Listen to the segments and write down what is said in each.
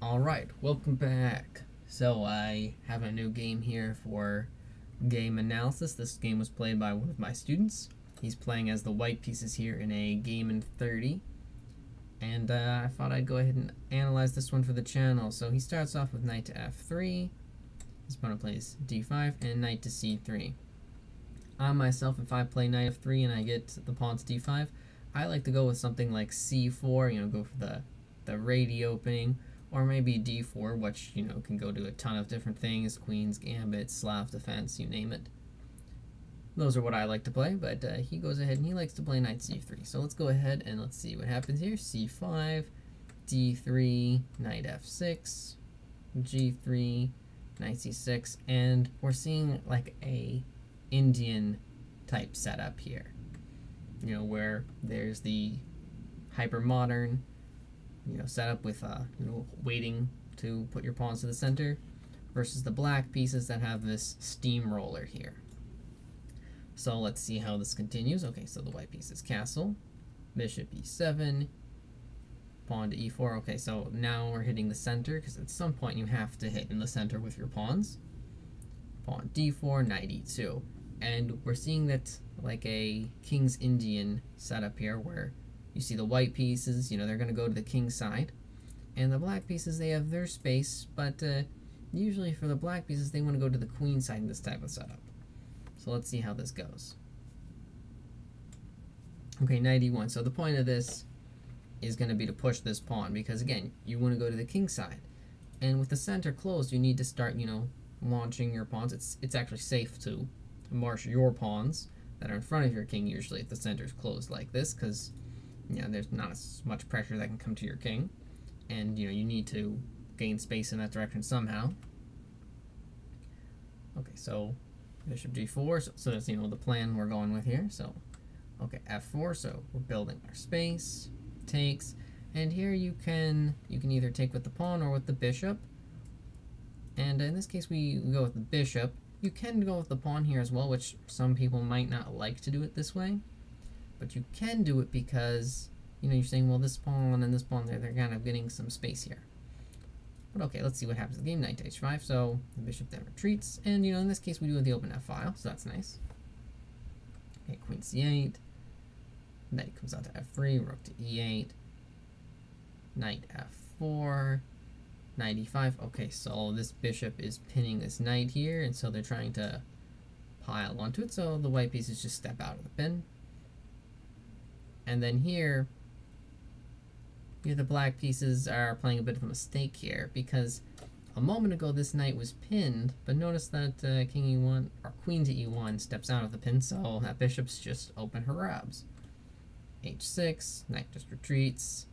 Alright, welcome back. So I have a new game here for game analysis. This game was played by one of my students. He's playing as the white pieces here in a game in 30. And I thought I'd go ahead and analyze this one for the channel. So he starts off with knight to f3. His opponent plays d5 and knight to c3. I myself, if I play knight f3 and I get the pawn to d5, I like to go with something like c4, go for the ready opening, or maybe d4, which, can go to a ton of different things, queen's gambit, Slav defense, you name it. Those are what I like to play, but he goes ahead and he likes to play knight c3. So let's go ahead and let's see what happens here. c5, d3, knight f6, g3, knight c6, and we're seeing like a Indian type setup here, where there's the hyper modern setup with waiting to put your pawns to the center versus the black pieces that have this steamroller here. So let's see how this continues. Okay, so the white piece is castle, bishop e7, pawn to e4. Okay, so now we're hitting the center because at some point you have to hit in the center with your pawns. Pawn d4, knight e2. And we're seeing that like a King's Indian setup here where you see the white pieces, they're going to go to the king side. And the black pieces, they have their space, but usually for the black pieces, they want to go to the queen side in this type of setup. So let's see how this goes. Okay, knight e1. So the point of this is going to be to push this pawn because, again, you want to go to the king side. And with the center closed, you need to start, launching your pawns. It's actually safe to march your pawns that are in front of your king usually if the center is closed like this because there's not as much pressure that can come to your king, and you need to gain space in that direction somehow. Okay, so bishop g4, so that's the plan we're going with here. So okay, f4, so we're building our space, takes, and here you can either take with the pawn or with the bishop, and in this case we go with the bishop. You can go with the pawn here as well, which some people might not like to do it this way. But you can do it because, you're saying, well, this pawn and this pawn, they're kind of getting some space here. But okay, let's see what happens in the game. Knight to h5, so the bishop then retreats. And, in this case, we do the open f file, so that's nice. Okay, queen c8. Knight comes out to f3, rook to e8. Knight f4. Knight e5. Okay, so this bishop is pinning this knight here, and so they're trying to pile onto it, so the white pieces just step out of the pin. And then here the black pieces are playing a bit of a mistake here because a moment ago this knight was pinned, but notice that king e1 or queen to e1 steps out of the pin, so that bishop's just open her rabs. h6, knight just retreats,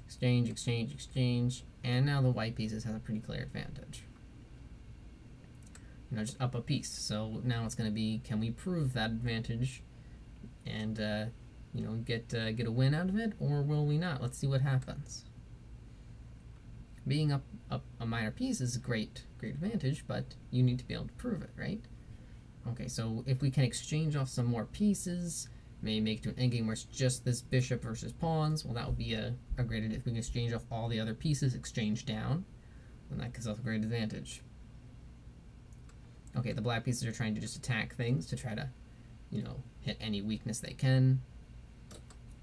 exchange, exchange, exchange, and now the white pieces have a pretty clear advantage. Just up a piece. So now it's going to be, can we prove that advantage and get a win out of it, or will we not? Let's see what happens. Being up a minor piece is a great advantage, but you need to be able to prove it, right? Okay, so if we can exchange off some more pieces, maybe make it to an endgame where it's just this bishop versus pawns, well, that would be a great advantage. If we can exchange off all the other pieces, exchange down, then that gives us a great advantage. Okay, the black pieces are trying to just attack things to try to, hit any weakness they can.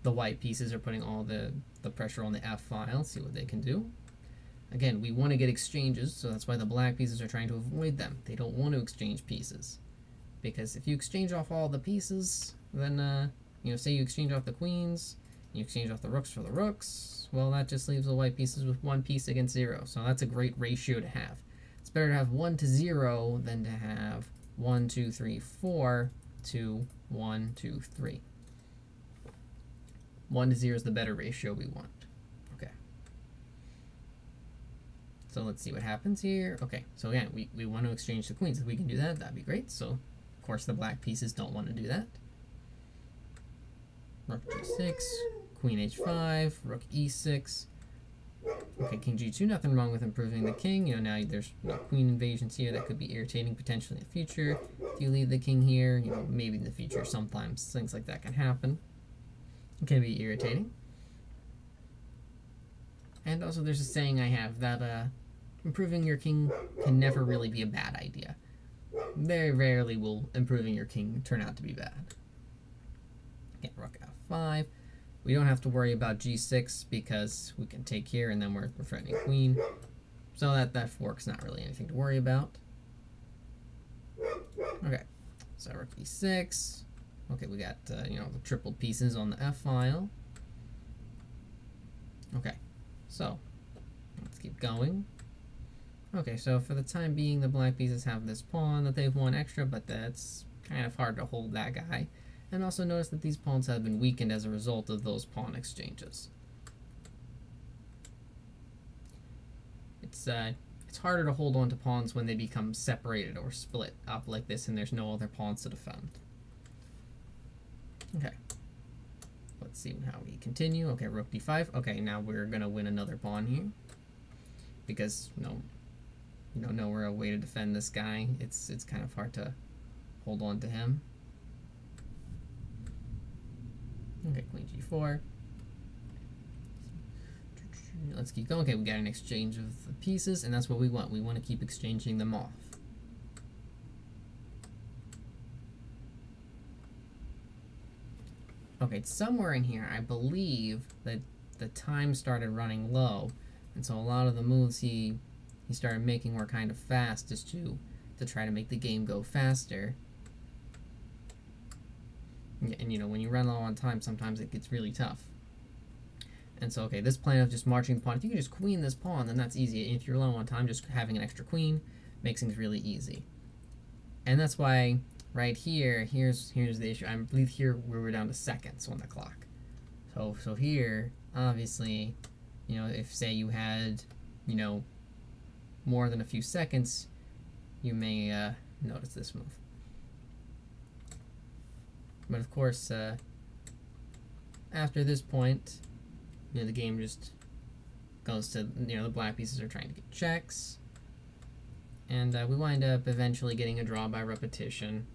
The white pieces are putting all the pressure on the f file, see what they can do. Again, we want to get exchanges, so that's why the black pieces are trying to avoid them. They don't want to exchange pieces. Because if you exchange off all the pieces, then, say you exchange off the queens, you exchange off the rooks for the rooks, well, that just leaves the white pieces with one piece against 0. So that's a great ratio to have. It's better to have 1 to 0 than to have 1, 2, 3, 4 to 1, 2, 3. 1 to 0 is the better ratio we want. Okay. So let's see what happens here. Okay, so again, we want to exchange the queens. If we can do that, that'd be great. So, of course, the black pieces don't want to do that. Rook g6, queen h5, rook e6. Okay, king g2, nothing wrong with improving the king. Now there's queen invasions here that could be irritating potentially in the future. If you leave the king here, maybe in the future sometimes things like that can happen. It can be irritating. And also there's a saying I have that improving your king can never really be a bad idea. Very rarely will improving your king turn out to be bad. Okay, rook f5. We don't have to worry about g6 because we can take here and then we're threatening queen. So that fork's not really anything to worry about. Okay, so rook e6. Okay, we got the tripled pieces on the f-file. Okay, so let's keep going. Okay, so for the time being, the black pieces have this pawn that they've won extra, but that's kind of hard to hold that guy. And also notice that these pawns have been weakened as a result of those pawn exchanges. It's harder to hold on to pawns when they become separated or split up like this and there's no other pawns to defend. Okay. Let's see how we continue. Okay, rook d5. Okay, now we're going to win another pawn here. Because nowhere a way to defend this guy. It's kind of hard to hold on to him. Okay, queen g4. Let's keep going. Okay, we got an exchange of the pieces, and that's what we want. We want to keep exchanging them off. Okay, somewhere in here, I believe that the time started running low, and so a lot of the moves he started making were kind of fast, just to try to make the game go faster. And when you run low on time, sometimes it gets really tough. And so, okay, this plan of just marching the pawn, if you can just queen this pawn, then that's easy. And if you're low on time, just having an extra queen makes things really easy. And that's why right here, here's the issue. I believe here we were down to seconds on the clock. So here, obviously, if say you had, more than a few seconds, you may notice this move. But of course, after this point, the game just goes to, the black pieces are trying to get checks. And we wind up eventually getting a draw by repetition.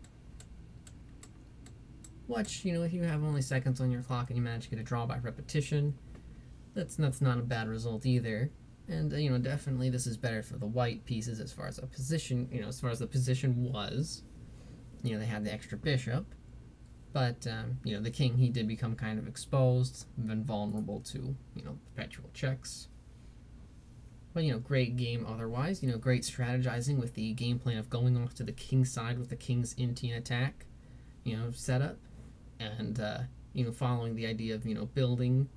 Which, if you have only seconds on your clock and you manage to get a draw by repetition, that's not a bad result either. And, definitely this is better for the white pieces as far as a position, as far as the position was. They had the extra bishop. But, the king, he did become kind of exposed, been vulnerable to, perpetual checks. But, great game otherwise. Great strategizing with the game plan of going off to the king's side with the king's Indian attack, setup. And, following the idea of, building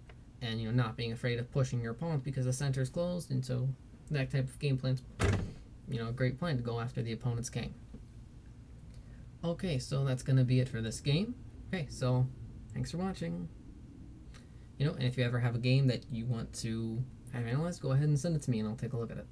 and, not being afraid of pushing your opponents because the center is closed. And so that type of game plan's, a great plan to go after the opponent's king. Okay, so that's going to be it for this game. Okay, so thanks for watching. And if you ever have a game that you want to have analyzed, go ahead and send it to me and I'll take a look at it.